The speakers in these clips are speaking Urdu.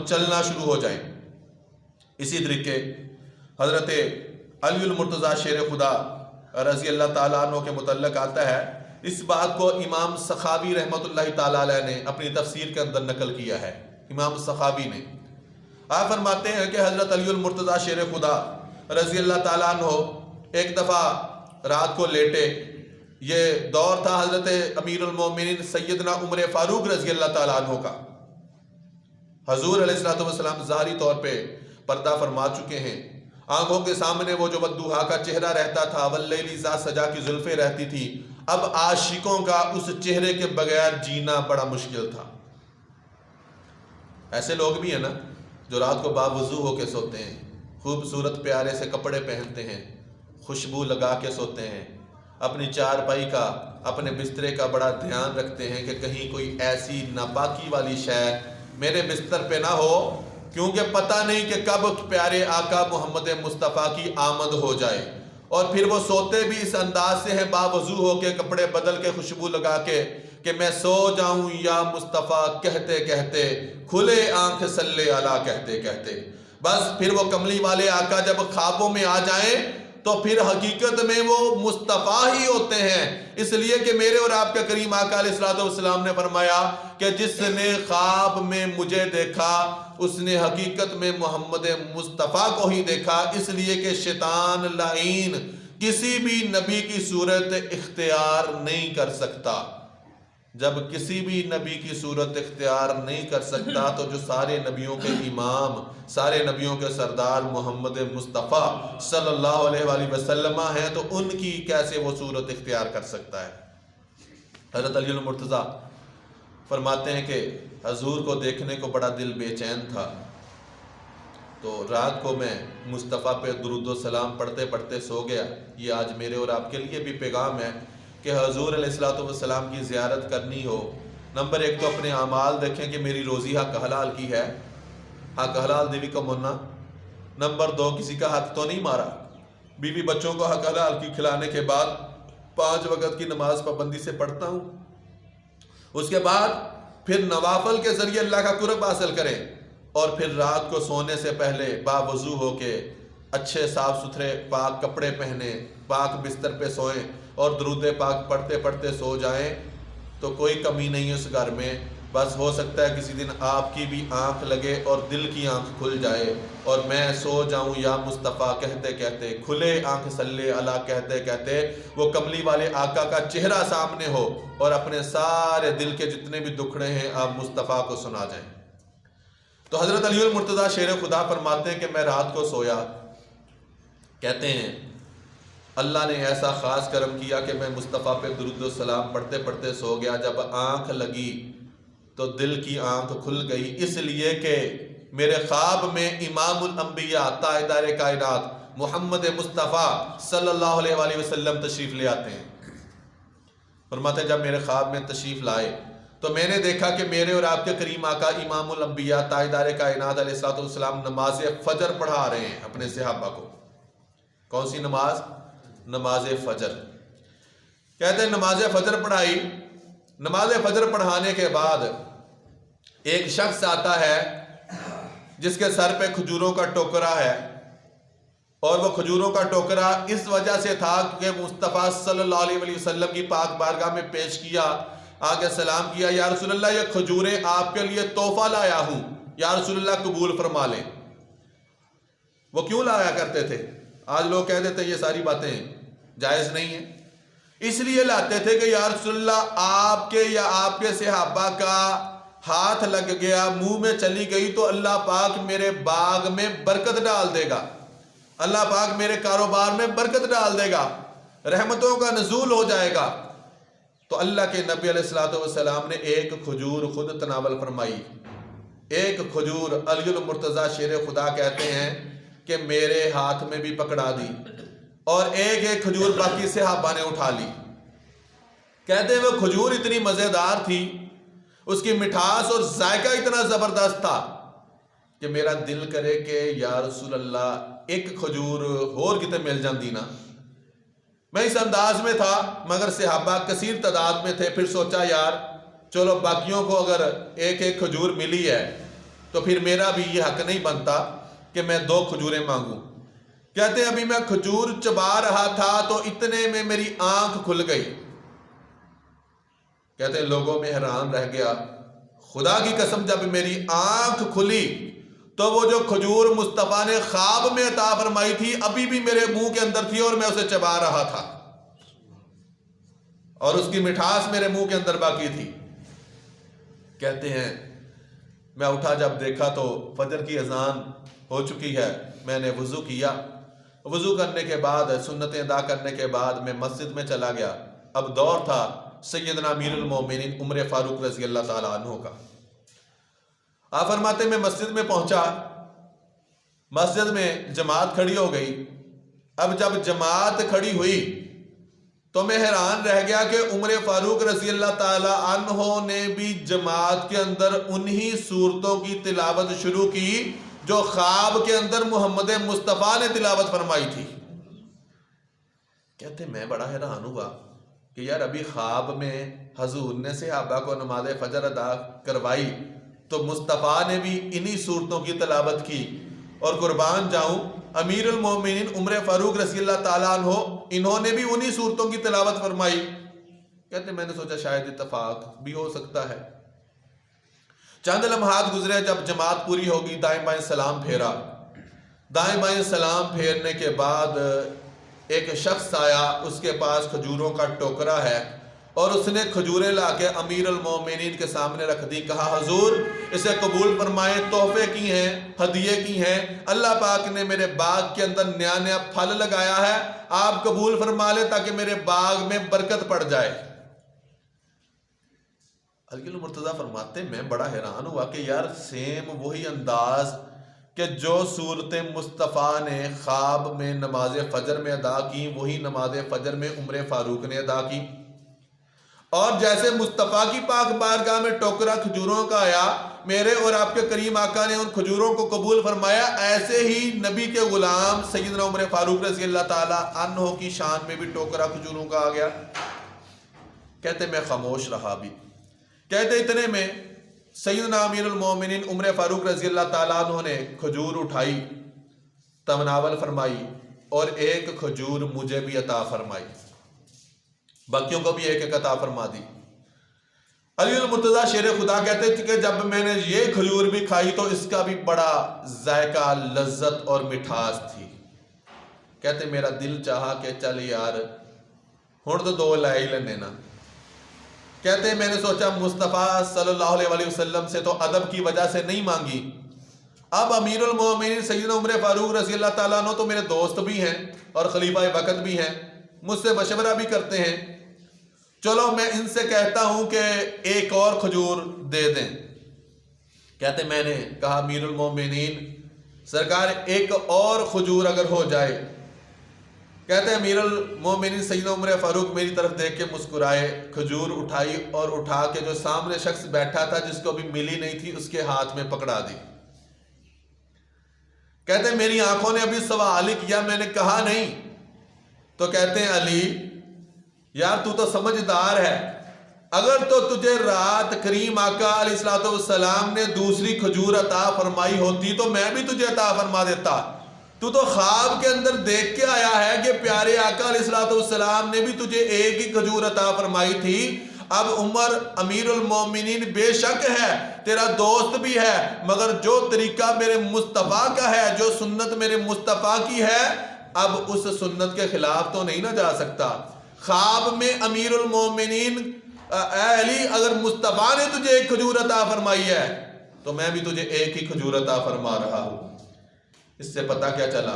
چلنا شروع ہو جائیں۔ اسی طریقے حضرت علی المرتضیٰ شیر خدا رضی اللہ تعالیٰ عنہ کے متعلق آتا ہے، اس بات کو امام سخاوی رحمۃ اللہ تعالیٰ علیہ نے اپنی تفسیر کے اندر نقل کیا ہے۔ امام سخاوی نے آپ فرماتے ہیں کہ حضرت علی المرتضیٰ شیر خدا رضی اللہ تعالیٰ عنہ ایک دفعہ رات کو لیٹے۔ یہ دور تھا حضرت امیر المومنین سیدنا عمر فاروق رضی اللہ تعالیٰ عنہ کا۔ حضور علیہ الصلوۃ والسلام ظاہری طور پہ پردہ فرما چکے ہیں، آنکھوں کے سامنے وہ جو والضحیٰ کا چہرہ رہتا تھا، واللیل اذا سجا کی زلفیں رہتی تھی۔ اب عاشقوں کا اس چہرے کے بغیر جینا بڑا مشکل تھا۔ ایسے لوگ بھی ہیں نا جو رات کو باوضو ہو کے سوتے ہیں، خوبصورت پیارے سے کپڑے پہنتے ہیں، خوشبو لگا کے سوتے ہیں، اپنی چارپائی کا اپنے بسترے کا بڑا دھیان رکھتے ہیں کہ کہیں کوئی ایسی ناپاکی والی شے میرے بستر پہ نہ ہو، کیونکہ پتہ نہیں کہ کب پیارے آقا محمد مصطفیٰ کی آمد ہو جائے۔ اور پھر وہ سوتے بھی اس انداز سے ہیں، باوضو ہو کے کپڑے بدل کے خوشبو لگا کے، کہ میں سو جاؤں یا مصطفیٰ کہتے کہتے، کھلے آنکھ صلی علی کہتے کہتے۔ بس پھر وہ کملی والے آقا جب خوابوں میں آ جائیں تو پھر حقیقت میں وہ مصطفیٰ ہی ہوتے ہیں، اس لیے کہ میرے اور آپ کا کریم آقا علیہ الصلوۃ والسلام نے فرمایا کہ جس نے خواب میں مجھے دیکھا اس نے حقیقت میں محمد مصطفیٰ کو ہی دیکھا، اس لیے کہ شیطان لعین کسی بھی نبی کی صورت اختیار نہیں کر سکتا۔ جب کسی بھی نبی کی صورت اختیار نہیں کر سکتا تو جو سارے نبیوں کے امام، سارے نبیوں کے سردار محمد مصطفیٰ صلی اللہ علیہ وآلہ وسلم ہیں تو ان کی کیسے وہ صورت اختیار کر سکتا ہے۔ حضرت علی المرتضیٰ فرماتے ہیں کہ حضور کو دیکھنے کو بڑا دل بے چین تھا، تو رات کو میں مصطفیٰ پہ درود و سلام پڑھتے پڑھتے سو گیا۔ یہ آج میرے اور آپ کے لیے بھی پیغام ہے کہ حضور علیہ الصلوۃ والسلام کی زیارت کرنی ہو، نمبر ایک تو اپنے اعمال دیکھیں کہ میری روزی حق حلال کی ہے، حق حلال دیوی کو منا۔ نمبر دو، کسی کا حق تو نہیں مارا، بیوی بچوں کو حق حلال کی کھلانے کے بعد 5 وقت کی نماز پابندی سے پڑھتا ہوں۔ اس کے بعد پھر نوافل کے ذریعے اللہ کا قرب حاصل کریں، اور پھر رات کو سونے سے پہلے باوضو ہو کے اچھے صاف ستھرے پاک کپڑے پہنے، پاک بستر پہ سوئیں اور درود پاک پڑھتے پڑھتے سو جائیں تو کوئی کمی نہیں ہے اس گھر میں۔ بس ہو سکتا ہے کسی دن آپ کی بھی آنکھ لگے اور دل کی آنکھ کھل جائے اور میں سو جاؤں یا مصطفیٰ کہتے کہتے، کھلے آنکھ صلی علی کہتے کہتے وہ کملی والے آقا کا چہرہ سامنے ہو اور اپنے سارے دل کے جتنے بھی دکھڑے ہیں آپ مصطفیٰ کو سنا جائیں۔ تو حضرت علی المرتضیٰ شیر خدا فرماتے ہیں کہ میں رات کو سویا، کہتے ہیں اللہ نے ایسا خاص کرم کیا کہ میں مصطفیٰ پہ درود و سلام پڑھتے پڑھتے سو گیا۔ جب آنکھ لگی تو دل کی آنکھ کھل گئی، اس لیے کہ میرے خواب میں امام الانبیاء تاجدار کائنات محمد مصطفیٰ صلی اللہ علیہ وآلہ وسلم تشریف لے آتے ہیں۔ فرماتے ہیں جب میرے خواب میں تشریف لائے تو میں نے دیکھا کہ میرے اور آپ کے کریم آقا امام الانبیاء تاجدار کائنات علیہ الصلوۃ والسلام نماز فجر پڑھا رہے ہیں اپنے صحابہ کو۔ کون سی نماز؟ نماز فجر۔ کہتے ہیں نماز فجر پڑھائی۔ نماز فجر پڑھانے کے بعد ایک شخص آتا ہے جس کے سر پہ کھجوروں کا ٹوکرا ہے، اور وہ کھجوروں کا ٹوکرا اس وجہ سے تھا کہ مصطفیٰ صلی اللہ علیہ وآلہ وسلم کی پاک بارگاہ میں پیش کیا، آگے سلام کیا، یا رسول اللہ یہ کھجوریں آپ کے لیے تحفہ لایا ہوں، یا رسول اللہ قبول فرما لیں۔ وہ کیوں لایا کرتے تھے؟ آج لوگ کہہ دیتے یہ ساری باتیں جائز نہیں ہیں، اس لیے لاتے تھے کہ یا رسول اللہ آپ کے یا آپ کے صحابہ کا ہاتھ لگ گیا، منہ میں چلی گئی تو اللہ پاک میرے باغ میں برکت ڈال دے گا، اللہ پاک میرے کاروبار میں برکت ڈال دے گا، رحمتوں کا نزول ہو جائے گا۔ تو اللہ کے نبی علیہ الصلوۃ والسلام نے ایک کھجور خود تناول فرمائی۔ ایک کھجور علی المرتضیٰ شیر خدا کہتے ہیں کہ میرے ہاتھ میں بھی پکڑا دی، اور ایک ایک کھجور باقی صحابہ نے اٹھا لی۔ کہتے ہیں وہ کھجور اتنی مزیدار تھی، اس کی مٹھاس اور ذائقہ اتنا زبردست تھا کہ میرا دل کرے کہ یا رسول اللہ ایک کھجور اور کتے مل جاندی نا۔ میں اس انداز میں تھا مگر صحابہ کثیر تعداد میں تھے، پھر سوچا یار چلو باقیوں کو اگر ایک ایک کھجور ملی ہے تو پھر میرا بھی یہ حق نہیں بنتا کہ میں 2 کھجوریں مانگوں۔ کہتے ہیں ابھی میں کھجور چبا رہا تھا تو اتنے میں میری آنکھ کھل گئی۔ کہتے ہیں لوگوں میں حیران رہ گیا، خدا کی قسم جب میری آنکھ کھلی تو وہ جو کھجور مصطفیٰ نے خواب میں عطا فرمائی تھی ابھی بھی میرے منہ کے اندر تھی اور میں اسے چبا رہا تھا، اور اس کی مٹھاس میرے منہ کے اندر باقی تھی۔ کہتے ہیں میں اٹھا، جب دیکھا تو فجر کی اذان ہو چکی ہے۔ میں نے وضو کیا، وضو کرنے کے بعد سنتیں ادا کرنے کے بعد میں مسجد میں چلا گیا۔ اب دور تھا سیدنا امیر المومنین عمر فاروق رضی اللہ تعالیٰ عنہ کا۔ آپ فرماتے میں مسجد میں پہنچا، مسجد میں جماعت کھڑی ہو گئی۔ اب جب جماعت کھڑی ہوئی تو میں حیران رہ گیا کہ عمر فاروق رضی اللہ تعالیٰ عنہ نے بھی جماعت کے اندر انہی صورتوں کی تلاوت شروع کی جو خواب کے اندر محمد مصطفیٰ نے تلاوت فرمائی تھی۔ کہتے میں بڑا حیران ہوا کہ یار ابھی خواب میں حضور نے صحابہ کو نماز فجر ادا کروائی تو مصطفیٰ نے بھی انہی صورتوں کی تلاوت کی، اور قربان جاؤں امیر المومنین عمر فاروق رضی اللہ تعالیٰ عنہ انہوں نے بھی انہی صورتوں کی تلاوت فرمائی۔ کہتے میں نے سوچا شاید اتفاق بھی ہو سکتا ہے۔ چند لمحات گزرے، جب جماعت پوری ہوگی دائیں بائیں سلام پھیرا۔ دائیں بائیں سلام پھیرنے کے بعد ایک شخص آیا، اس کے پاس کھجوروں کا ٹوکرا ہے اور اس نے کھجوریں لا کے امیر المومنین کے سامنے رکھ دی۔ کہا حضور اسے قبول فرمائیں، تحفے کی ہیں، ہدیے کی ہیں، اللہ پاک نے میرے باغ کے اندر نیا نیا پھل لگایا ہے، آپ قبول فرما لیں تاکہ میرے باغ میں برکت پڑ جائے۔ علی المرتضیٰ فرماتے میں بڑا حیران ہوا کہ یار سیم وہی انداز کہ جو صورت مصطفیٰ نے خواب میں نماز فجر میں ادا کی وہی نماز فجر میں عمر فاروق نے ادا کی، اور جیسے مصطفیٰ کی پاک بارگاہ میں ٹوکرا کھجوروں کا آیا، میرے اور آپ کے کریم آقا نے ان کھجوروں کو قبول فرمایا، ایسے ہی نبی کے غلام سیدنا عمر فاروق رضی اللہ تعالیٰ عنہ کی شان میں بھی ٹوکرا کھجوروں کا آ گیا۔ کہتے میں خاموش رہا بھی۔ کہتے اتنے میں سیدنا امیر المومنین عمر فاروق رضی اللہ تعالیٰ عنہ نے کھجور اٹھائی، تناول فرمائی، اور ایک کھجور مجھے بھی عطا فرمائی، باقیوں کو بھی ایک ایک عطا فرما دی۔ علی المرتضیٰ شیر خدا کہتے تھے کہ جب میں نے یہ کھجور بھی کھائی تو اس کا بھی بڑا ذائقہ، لذت اور مٹھاس تھی۔ کہتے میرا دل چاہا کہ چل یار ہن تو 2 لے ہی لینے نا۔ کہتے میں نے سوچا مصطفیٰ صلی اللہ علیہ وآلہ وسلم سے تو ادب کی وجہ سے نہیں مانگی، اب امیر المومنین سیدنا عمر فاروق رضی اللہ تعالیٰ عنہ تو میرے دوست بھی ہیں اور خلیفہ وقت بھی ہیں، مجھ سے مشورہ بھی کرتے ہیں، چلو میں ان سے کہتا ہوں کہ ایک اور کھجور دے دیں۔ کہتے میں نے کہا امیر المومنین سرکار ایک اور کھجور اگر ہو جائے۔ کہتے امیر المومنین سیدنا عمر فاروق میری طرف دیکھ کے مسکرائے، کھجور اٹھائی اور اٹھا کے جو سامنے شخص بیٹھا تھا جس کو ابھی ملی نہیں تھی اس کے ہاتھ میں پکڑا دی۔ کہتے میری آنکھوں نے ابھی سوال ہی کیا، میں نے کہا نہیں، تو کہتے ہیں علی یار تو سمجھدار ہے، اگر تو تجھے رات کریم آقا علیہ السلام نے دوسری کھجور عطا فرمائی ہوتی تو میں بھی تجھے عطا فرما دیتا، تو خواب کے اندر دیکھ کے آیا ہے کہ پیارے آقا علیہ السلام نے بھی تجھے ایک ہی کھجور عطا فرمائی تھی۔ اب عمر امیر المومنین بے شک ہے تیرا دوست بھی ہے، مگر جو طریقہ میرے مصطفیٰ کا ہے، جو سنت میرے مصطفیٰ کی ہے، اب اس سنت کے خلاف تو نہیں نہ جا سکتا۔ خواب میں امیر المومنین اے علی اگر مصطفیٰ نے تجھے ایک کھجور عطا فرمائی ہے تو میں بھی تجھے ایک ہی کھجور عطا فرما رہا ہوں۔ اس سے پتہ کیا چلا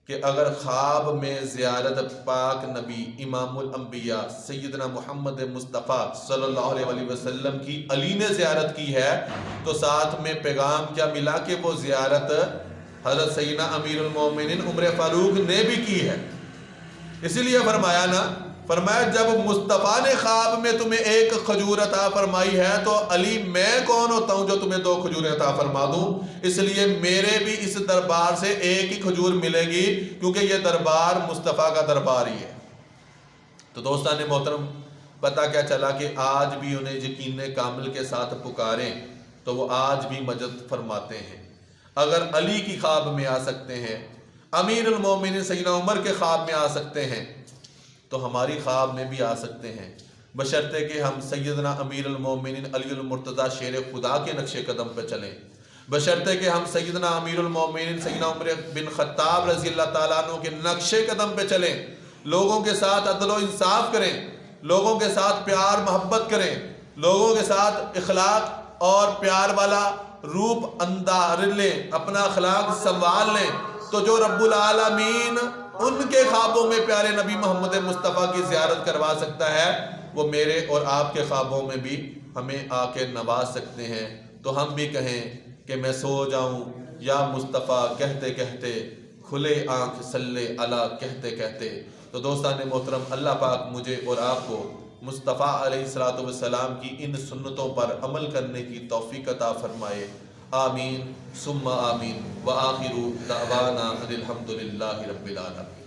کہ اگر خواب میں زیارت پاک نبی امام الانبیاء سیدنا محمد مصطفیٰ صلی اللہ علیہ وآلہ وسلم کی علی نے زیارت کی ہے تو ساتھ میں پیغام کیا ملا کہ وہ زیارت حضرت سیدنا امیر المومنین عمر فاروق نے بھی کی ہے۔ اسی لیے فرمایا جب مصطفیٰ نے خواب میں تمہیں ایک کھجور عطا فرمائی ہے تو علی میں کون ہوتا ہوں جو تمہیں 2 کھجوریں عطا فرما دوں، اس لیے میرے بھی اس دربار سے ایک ہی کھجور ملے گی کیونکہ یہ دربار مصطفیٰ کا دربار ہی ہے۔ تو دوستان محترم پتہ کیا چلا کہ آج بھی انہیں یقین کامل کے ساتھ پکاریں تو وہ آج بھی مدد فرماتے ہیں۔ اگر علی کی خواب میں آ سکتے ہیں، امیر المومنین سیدنا عمر کے خواب میں آ سکتے ہیں، تو ہماری خواب میں بھی آ سکتے ہیں، بشرطے کہ ہم سیدنا امیر المومنین علی المرتضیٰ شیر خدا کے نقش قدم پہ چلیں، بشرطے کہ ہم سیدنا امیر المومنین سیدنا عمر بن خطاب رضی اللہ تعالیٰ عنہ کے نقش قدم پہ چلیں، لوگوں کے ساتھ عدل و انصاف کریں، لوگوں کے ساتھ پیار محبت کریں، لوگوں کے ساتھ اخلاق اور پیار والا روپ اندار لیں، اپنا اخلاق سنوال لیں، تو جو رب العالمین ان کے خوابوں میں پیارے نبی محمد مصطفیٰ کی زیارت کروا سکتا ہے، وہ میرے اور آپ کے خوابوں میں بھی ہمیں آ کے نواز سکتے ہیں۔ تو ہم بھی کہیں کہ میں سو جاؤں یا مصطفیٰ کہتے کہتے، کھلے آنکھ صلی اللہ کہتے کہتے۔ تو دوستان محترم، اللہ پاک مجھے اور آپ کو مصطفیٰ علیہ السلام کی ان سنتوں پر عمل کرنے کی توفیق عطا فرمائے۔ آمین ثم آمین، وآخر دعوانا ان الحمد للہ رب العالمین۔